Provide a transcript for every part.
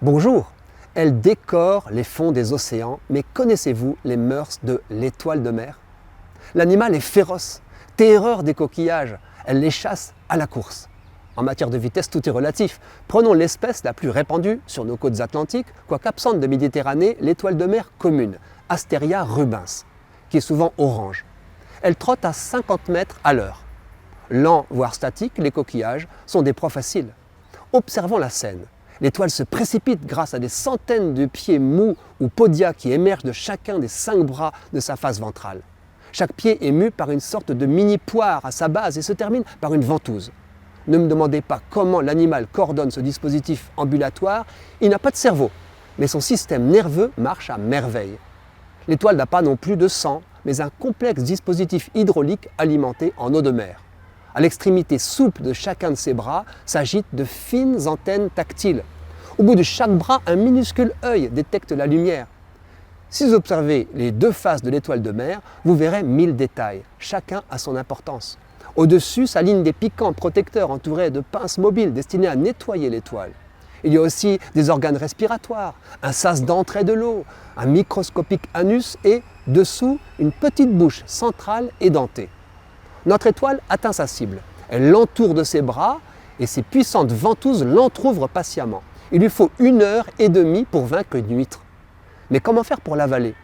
Bonjour, elle décore les fonds des océans, mais connaissez-vous les mœurs de l'étoile de mer? L'animal est féroce, terreur des coquillages, elle les chasse à la course. En matière de vitesse, tout est relatif. Prenons l'espèce la plus répandue sur nos côtes atlantiques, quoique absente de Méditerranée, l'étoile de mer commune, Asteria rubens, qui est souvent orange. Elle trotte à 50 mètres à l'heure. Lents, voire statiques, les coquillages sont des proies faciles. Observons la scène. L'étoile se précipite grâce à des centaines de pieds mous ou podia qui émergent de chacun des 5 bras de sa face ventrale. Chaque pied est mu par une sorte de mini-poire à sa base et se termine par une ventouse. Ne me demandez pas comment l'animal coordonne ce dispositif ambulatoire, il n'a pas de cerveau, mais son système nerveux marche à merveille. L'étoile n'a pas non plus de sang, mais un complexe dispositif hydraulique alimenté en eau de mer. À l'extrémité souple de chacun de ses bras s'agitent de fines antennes tactiles. Au bout de chaque bras, un minuscule œil détecte la lumière. Si vous observez les 2 faces de l'étoile de mer, vous verrez 1000 détails. Chacun a son importance. Au-dessus s'alignent des piquants protecteurs entourés de pinces mobiles destinées à nettoyer l'étoile. Il y a aussi des organes respiratoires, un sas d'entrée de l'eau, un microscopique anus et, dessous, une petite bouche centrale édentée. Notre étoile atteint sa cible. Elle l'entoure de ses bras et ses puissantes ventouses l'entr'ouvrent patiemment. Il lui faut 1h30 pour vaincre une huître. Mais comment faire pour l'avaler?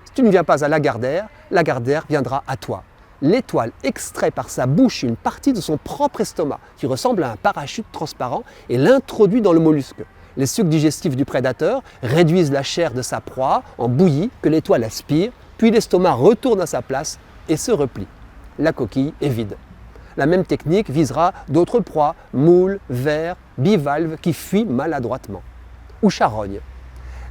Si tu ne viens pas à Lagardère viendra à toi. L'étoile extrait par sa bouche une partie de son propre estomac, qui ressemble à un parachute transparent, et l'introduit dans le mollusque. Les sucs digestifs du prédateur réduisent la chair de sa proie en bouillie que l'étoile aspire, puis l'estomac retourne à sa place et se replie. La coquille est vide. La même technique visera d'autres proies, moules, vers, bivalves qui fuient maladroitement. Ou charognes.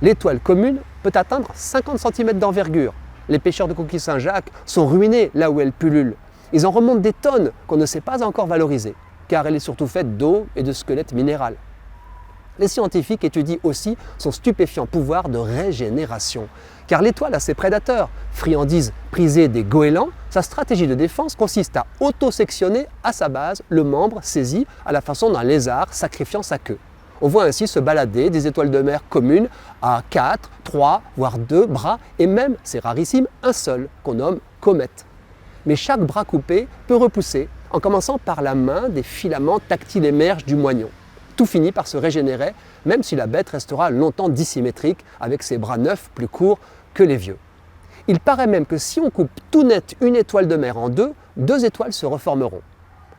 L'étoile commune peut atteindre 50 cm d'envergure. Les pêcheurs de coquilles Saint-Jacques sont ruinés là où elles pullulent. Ils en remontent des tonnes qu'on ne sait pas encore valoriser, car elle est surtout faite d'eau et de squelettes minéral. Les scientifiques étudient aussi son stupéfiant pouvoir de régénération, car l'étoile a ses prédateurs. Friandise prisée des goélands, sa stratégie de défense consiste à autosectionner à sa base le membre saisi à la façon d'un lézard sacrifiant sa queue. On voit ainsi se balader des étoiles de mer communes à 4, 3, voire 2 bras et même, c'est rarissime, un seul qu'on nomme comète. Mais chaque bras coupé peut repousser, en commençant par la main, des filaments tactiles émergent du moignon. Tout finit par se régénérer, même si la bête restera longtemps dissymétrique avec ses bras neufs plus courts que les vieux. Il paraît même que si on coupe tout net une étoile de mer en 2, 2 étoiles se reformeront.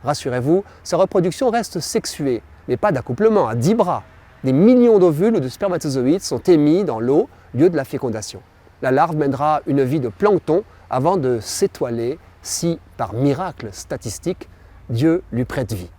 Rassurez-vous, sa reproduction reste sexuée, mais pas d'accouplement à 10 bras. Des millions d'ovules ou de spermatozoïdes sont émis dans l'eau, lieu de la fécondation. La larve mènera une vie de plancton avant de s'étoiler si, par miracle statistique, Dieu lui prête vie.